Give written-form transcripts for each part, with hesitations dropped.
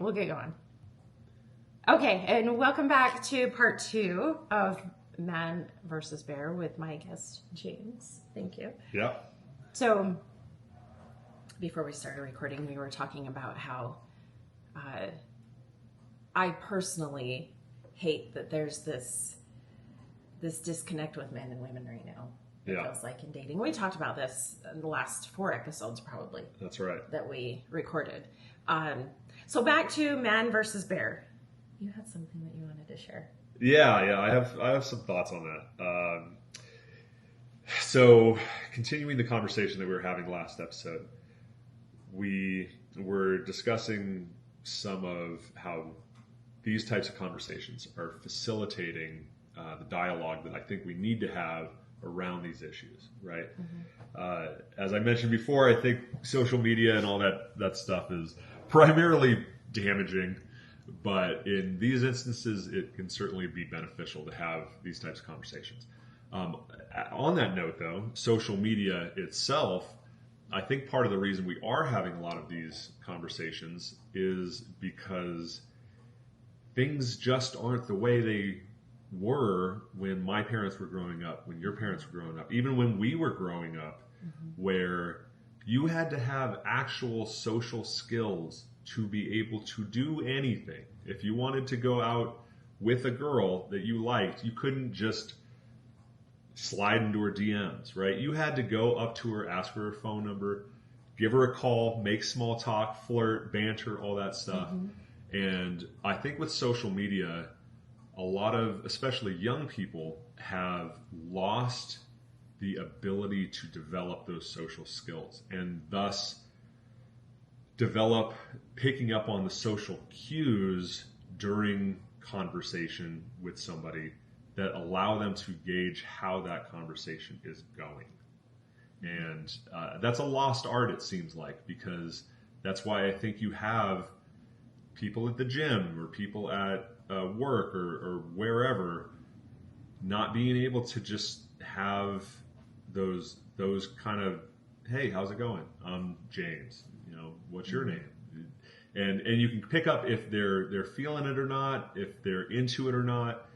we'll get going. Okay, and welcome back to part 2 of Man versus Bear with my guest, James. Thank you. Yeah. So, before we started recording, we were talking about how I personally hate that there's this disconnect with men and women right now. It feels like in dating. We talked about this in the last 4 episodes, probably. That's right. That we recorded. So back to Man versus Bear. You had something that you wanted to share. Yeah. I have some thoughts on that. So continuing the conversation that we were having last episode, we were discussing some of how these types of conversations are facilitating the dialogue that I think we need to have around these issues, right? Mm-hmm. As I mentioned before, I think social media and all that stuff is primarily damaging, but in these instances, it can certainly be beneficial to have these types of conversations. On that note, though, social media itself, I think part of the reason we are having a lot of these conversations is because things just aren't the way they were when my parents were growing up, when your parents were growing up, even when we were growing up, where you had to have actual social skills to be able to do anything. If you wanted to go out with a girl that you liked, you couldn't just slide into her DMs, right? You had to go up to her, ask her phone number, give her a call, make small talk, flirt, banter, all that stuff. Mm-hmm. And I think with social media, a lot of, especially young people, have lost the ability to develop those social skills and thus develop picking up on the social cues during conversation with somebody that allow them to gauge how that conversation is going. And that's a lost art, it seems like, because that's why I think you have people at the gym or people at work or wherever not being able to just have those kind of, hey, how's it going? I'm James. What's your name? And you can pick up if they're feeling it or not, if they're into it or not.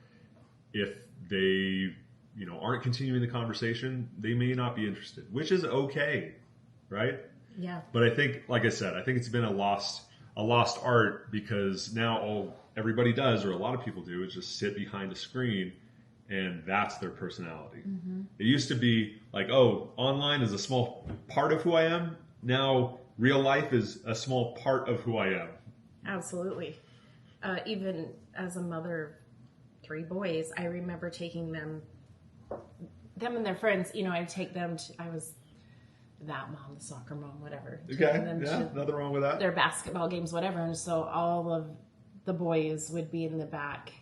If they aren't continuing the conversation, they may not be interested, which is okay, right? Yeah. But I think, like I said, I think it's been a lost art, because now all everybody does, or a lot of people do, is just sit behind a screen, and that's their personality. Mm-hmm. It used to be like, oh, online is a small part of who I am. Now real life is a small part of who I am. Absolutely. Even as a mother of 3 boys, I remember taking them and their friends, I'd take them to, I was that mom, the soccer mom, whatever. Okay, yeah, nothing wrong with that. Their basketball games, whatever. And so all of the boys would be in the back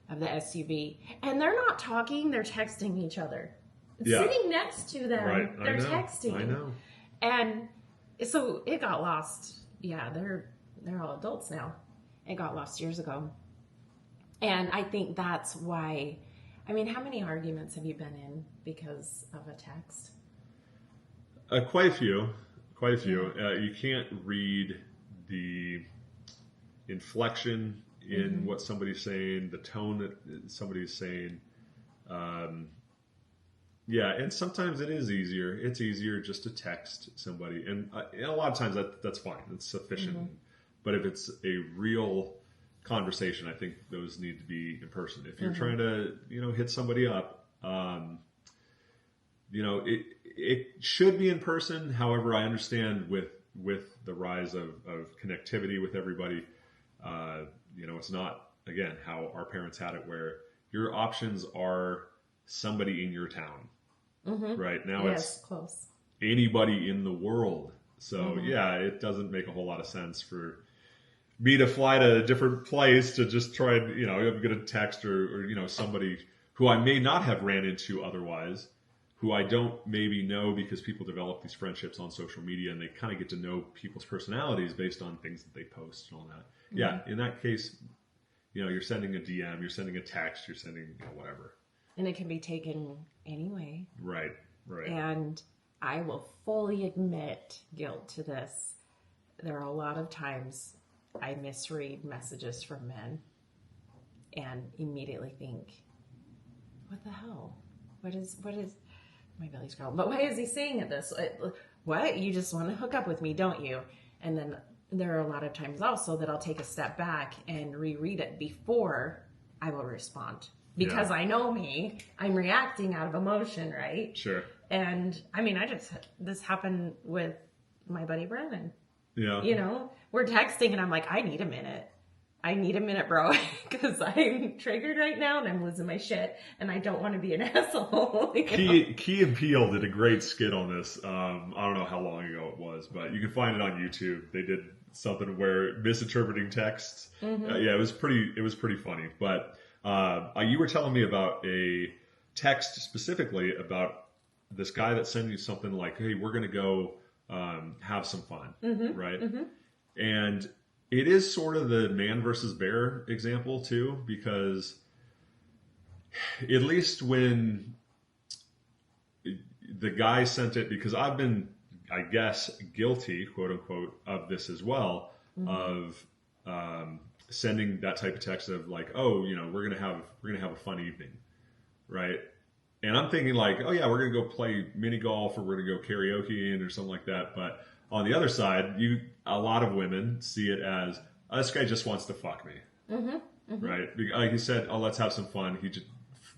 of the SUV. And they're not talking, they're texting each other. Yeah. Sitting next to them, right. They're texting. I know. And so it got lost. Yeah, they're all adults now. It got lost years ago. And I think that's why, how many arguments have you been in because of a text? Quite a few. You can't read the inflection in what somebody's saying, the tone that somebody's saying. And sometimes it is easier. It's easier just to text somebody. And a lot of times that's fine. It's sufficient. Mm-hmm. But if it's a real conversation, I think those need to be in person. If you're trying to, hit somebody up, it should be in person. However, I understand with the rise of connectivity with everybody, it's not, again, how our parents had it, where your options are somebody in your town. Mm-hmm. Right now, it's close. Anybody in the world. So it doesn't make a whole lot of sense for me to fly to a different place to just try and get a text or somebody who I may not have ran into otherwise, who I don't maybe know, because people develop these friendships on social media and they kind of get to know people's personalities based on things that they post and all that. Mm-hmm. Yeah, in that case, you're sending a DM, you're sending a text, you're sending whatever. And it can be taken anyway. Right. And I will fully admit guilt to this. There are a lot of times I misread messages from men and immediately think, what the hell? What is my belly's growing? But why is he saying this? What? You just want to hook up with me, don't you? And then there are a lot of times also that I'll take a step back and reread it before I will respond. Because I know me, I'm reacting out of emotion, right? Sure. And I mean, this happened with my buddy Brennan. Yeah. You know, we're texting and I'm like, I need a minute. Bro, because I'm triggered right now and I'm losing my shit and I don't want to be an asshole. Key and Peele did a great skit on this. I don't know how long ago it was, but you can find it on YouTube. They did something where misinterpreting texts. Yeah, it was pretty funny. But you were telling me about a text specifically about this guy that sent you something like, "Hey, we're gonna go have some fun," right? And it is sort of the man versus bear example too, because at least when the guy sent it, because I've been, I guess, guilty, quote unquote, of this as well, of sending that type of text of like, oh, you know, we're gonna have a fun evening, right? And I'm thinking like, oh yeah, we're gonna go play mini golf or we're gonna go karaoke or something like that. But on the other side, a lot of women see it as, oh, this guy just wants to fuck me, right? Like he said, oh, let's have some fun.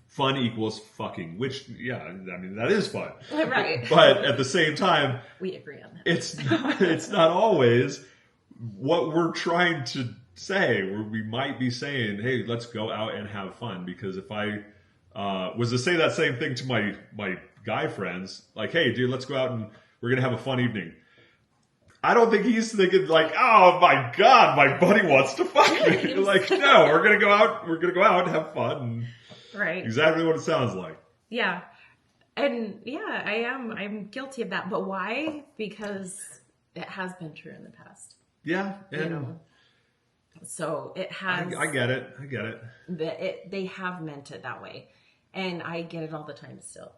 Fun equals fucking, which, yeah, I mean, that is fun. Right. But at the same time, we agree on that. It's not always what we're trying to say. We might be saying, hey, let's go out and have fun. Because if I was to say that same thing to my guy friends, like, hey, dude, let's go out and we're going to have a fun evening. I don't think he's thinking like, oh my God, my buddy wants to fuck me. Like, no, we're going to go out and have fun. Right. Exactly what it sounds like. Yeah. And yeah, I'm guilty of that. But why? Because it has been true in the past. Yeah. And you know, so it has. I get it. They have meant it that way. And I get it all the time still.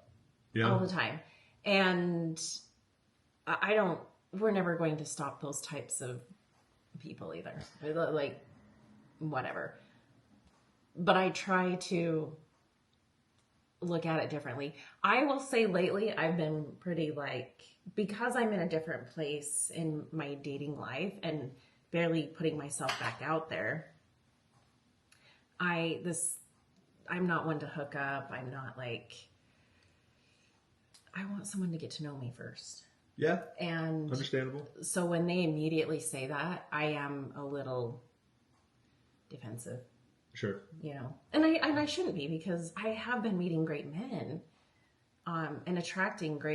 Yeah. All the time. And we're never going to stop those types of people either. Like, whatever. But I try to look at it differently. I will say lately I've been pretty like, because I'm in a different place in my dating life and barely putting myself back out there, I'm not one to hook up. I'm not like, I want someone to get to know me first. Yeah. And understandable. So when they immediately say that, I am a little defensive. Sure. You know, and I shouldn't be, because I have been meeting great men, and attracting great